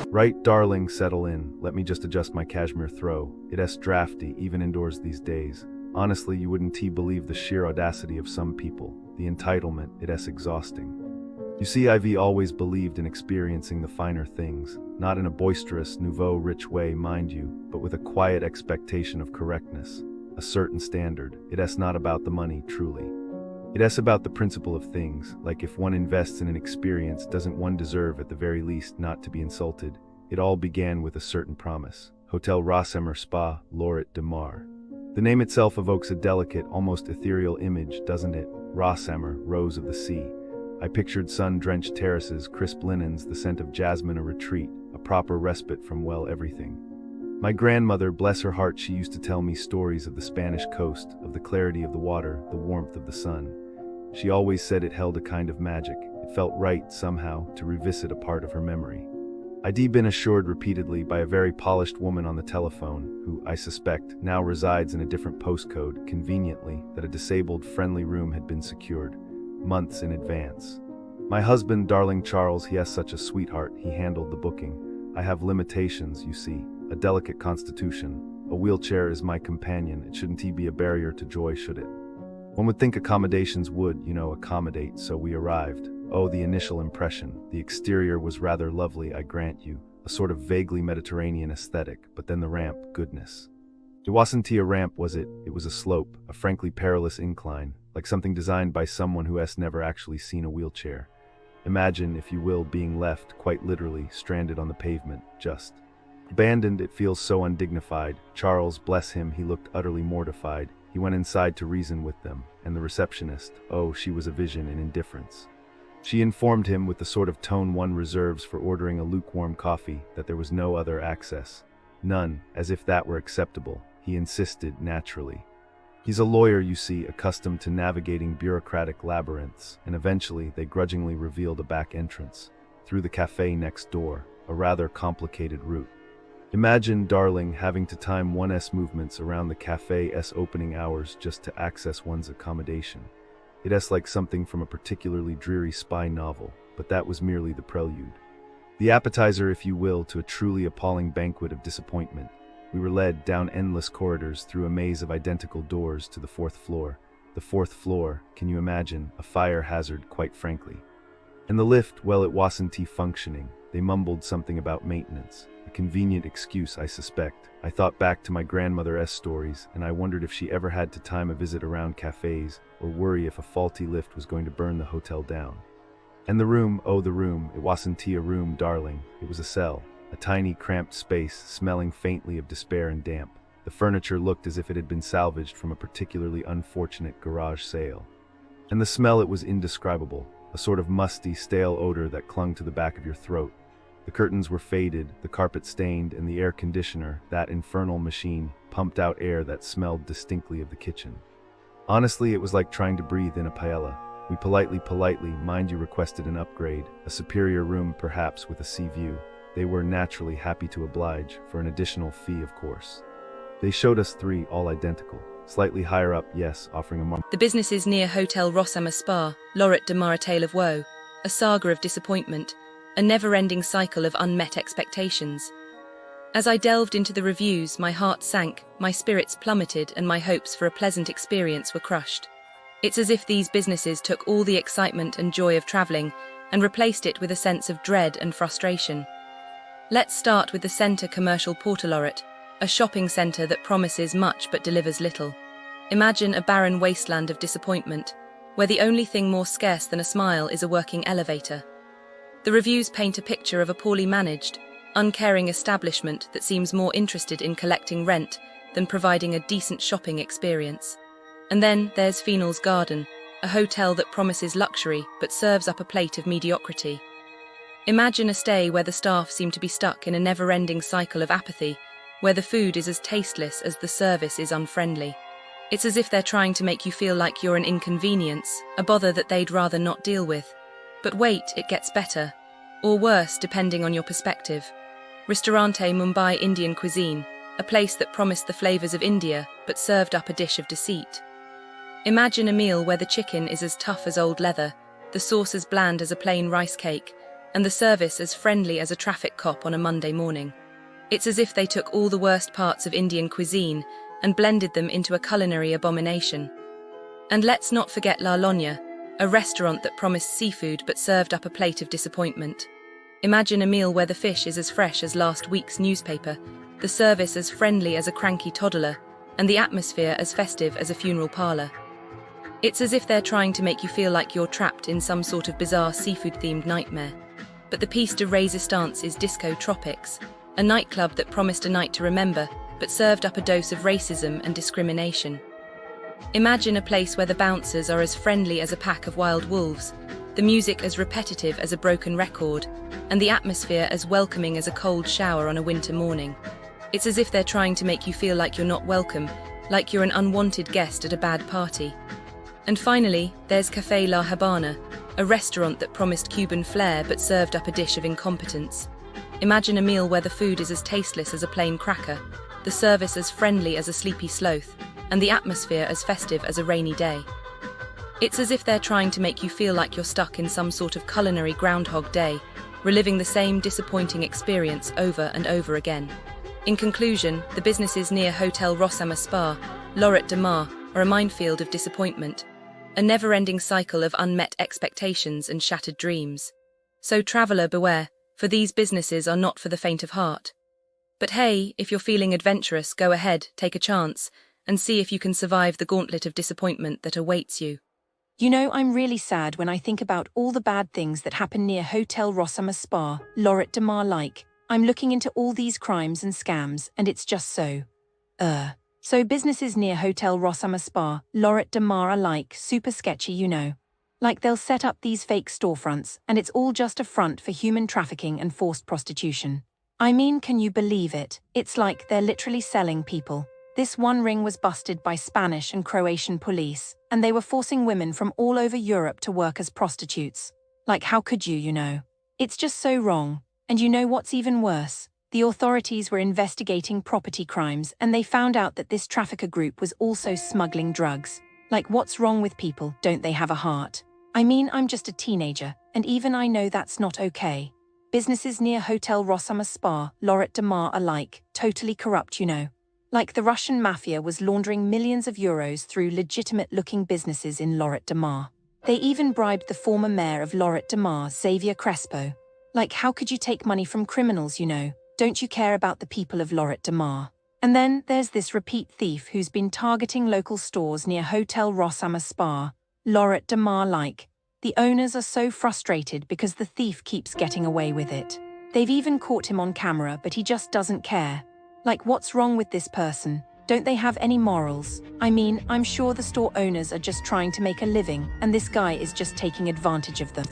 Right, darling, settle in. Let me just adjust my cashmere throw. It's drafty, even indoors these days. Honestly, you wouldn't believe the sheer audacity of some people. The entitlement, it's exhausting. You see, I've always believed in experiencing the finer things, not in a boisterous, nouveau rich way, mind you, but with a quiet expectation of correctness, a certain standard. It's not about the money, truly. It's about the principle of things, like if one invests in an experience, doesn't one deserve at the very least not to be insulted? It all began with a certain promise. Hotel Rosemer Spa, Lauret de Mar. The name itself evokes a delicate, almost ethereal image, doesn't it? Rosemer, rose of the sea. I pictured sun-drenched terraces, crisp linens, the scent of jasmine, a retreat, a proper respite from, well, everything. My grandmother, bless her heart, she used to tell me stories of the Spanish coast, of the clarity of the water, the warmth of the sun. She always said it held a kind of magic. It felt right, somehow, to revisit a part of her memory. I'd been assured repeatedly by a very polished woman on the telephone, who, I suspect, now resides in a different postcode, conveniently, that a disabled friendly room had been secured, months in advance. My husband, darling Charles, he is such a sweetheart, he handled the booking. I have limitations, you see, a delicate constitution. A wheelchair is my companion. It shouldn't be a barrier to joy, should it? One would think accommodations would, accommodate, so we arrived. Oh, the initial impression. The exterior was rather lovely, I grant you, a sort of vaguely Mediterranean aesthetic, but then the ramp, goodness. It wasn't a ramp, was it? It was a slope, a frankly perilous incline, like something designed by someone who has never actually seen a wheelchair. Imagine, if you will, being left, quite literally, stranded on the pavement, just abandoned. It feels so undignified. Charles, bless him, he looked utterly mortified. He went inside to reason with them, and the receptionist, oh, she was a vision in indifference. She informed him with the sort of tone one reserves for ordering a lukewarm coffee that there was no other access. None, as if that were acceptable. He insisted, naturally. He's a lawyer, you see, accustomed to navigating bureaucratic labyrinths, and eventually they grudgingly revealed a back entrance, through the cafe next door, a rather complicated route. Imagine, darling, having to time one's movements around the cafe's opening hours just to access one's accommodation. It's like something from a particularly dreary spy novel, but that was merely the prelude. The appetizer, if you will, to a truly appalling banquet of disappointment. We were led down endless corridors through a maze of identical doors to the fourth floor. The fourth floor, can you imagine, a fire hazard, quite frankly. And the lift, well, it wasn't functioning. They mumbled something about maintenance. A convenient excuse, I suspect. I thought back to my grandmother's stories, and I wondered if she ever had to time a visit around cafes, or worry if a faulty lift was going to burn the hotel down. And the room, oh the room, it wasn't a room, darling. It was a cell. A tiny, cramped space, smelling faintly of despair and damp. The furniture looked as if it had been salvaged from a particularly unfortunate garage sale. And the smell, it was indescribable, a sort of musty, stale odor that clung to the back of your throat. The curtains were faded, the carpet stained, and the air conditioner, that infernal machine, pumped out air that smelled distinctly of the kitchen. Honestly, it was like trying to breathe in a paella. We politely, mind you, requested an upgrade, a superior room perhaps with a sea view. They were naturally happy to oblige, for an additional fee, of course. They showed us 3, all identical. Slightly higher up, yes, offering a The businesses near Hotel Rosemer Spa, Lauret de Mar, a tale of woe, a saga of disappointment, a never-ending cycle of unmet expectations. As I delved into the reviews, my heart sank, my spirits plummeted, and my hopes for a pleasant experience were crushed. It's as if these businesses took all the excitement and joy of traveling and replaced it with a sense of dread and frustration. Let's start with the Centre Commercial Porte Lauret, a shopping centre that promises much but delivers little. Imagine a barren wasteland of disappointment, where the only thing more scarce than a smile is a working elevator. The reviews paint a picture of a poorly managed, uncaring establishment that seems more interested in collecting rent than providing a decent shopping experience. And then there's Fenel's Garden, a hotel that promises luxury but serves up a plate of mediocrity. Imagine a stay where the staff seem to be stuck in a never-ending cycle of apathy, where the food is as tasteless as the service is unfriendly. It's as if they're trying to make you feel like you're an inconvenience, a bother that they'd rather not deal with. But wait, it gets better. Or worse, depending on your perspective. Ristorante Mumbai Indian Cuisine, a place that promised the flavors of India but served up a dish of deceit. Imagine a meal where the chicken is as tough as old leather, the sauce as bland as a plain rice cake, and the service as friendly as a traffic cop on a Monday morning. It's as if they took all the worst parts of Indian cuisine and blended them into a culinary abomination. And let's not forget La Logna, a restaurant that promised seafood but served up a plate of disappointment. Imagine a meal where the fish is as fresh as last week's newspaper, the service as friendly as a cranky toddler, and the atmosphere as festive as a funeral parlor. It's as if they're trying to make you feel like you're trapped in some sort of bizarre seafood-themed nightmare. But the piece de resistance is Disco Tropics, a nightclub that promised a night to remember, but served up a dose of racism and discrimination. Imagine a place where the bouncers are as friendly as a pack of wild wolves, the music as repetitive as a broken record, and the atmosphere as welcoming as a cold shower on a winter morning. It's as if they're trying to make you feel like you're not welcome, like you're an unwanted guest at a bad party. And finally, there's Cafe La Habana, a restaurant that promised Cuban flair but served up a dish of incompetence. Imagine a meal where the food is as tasteless as a plain cracker, the service as friendly as a sleepy sloth, and the atmosphere as festive as a rainy day. It's as if they're trying to make you feel like you're stuck in some sort of culinary Groundhog Day, reliving the same disappointing experience over and over again. In conclusion, the businesses near Hotel Rossama Spa, Lloret de Mar, are a minefield of disappointment, a never-ending cycle of unmet expectations and shattered dreams. So traveller beware, for these businesses are not for the faint of heart. But hey, if you're feeling adventurous, go ahead, take a chance, and see if you can survive the gauntlet of disappointment that awaits you. You know, I'm really sad when I think about all the bad things that happen near Hotel Rossama Spa, Lloret de Mar like. I'm looking into all these crimes and scams, and it's just so... So businesses near Hotel Rossama Spa, Lloret de Mar are like super sketchy, you know. Like they'll set up these fake storefronts, and it's all just a front for human trafficking and forced prostitution. I mean, can you believe it? It's like they're literally selling people. This one ring was busted by Spanish and Croatian police, and they were forcing women from all over Europe to work as prostitutes. Like, how could you know? It's just so wrong. And you know what's even worse? The authorities were investigating property crimes, and they found out that this trafficker group was also smuggling drugs. Like, what's wrong with people? Don't they have a heart? I mean, I'm just a teenager, and even I know that's not okay. Businesses near Hotel Rossama Spa, Lloret de Mar are like, totally corrupt, you know. Like the Russian mafia was laundering millions of euros through legitimate-looking businesses in Lloret de Mar. They even bribed the former mayor of Lloret de Mar, Xavier Crespo. Like, how could you take money from criminals, you know? Don't you care about the people of Lloret de Mar? And then there's this repeat thief who's been targeting local stores near Hotel Rossama Spa, Lloret de Mar like. The owners are so frustrated because the thief keeps getting away with it. They've even caught him on camera, but he just doesn't care. Like, what's wrong with this person? Don't they have any morals? I mean, I'm sure the store owners are just trying to make a living, and this guy is just taking advantage of them.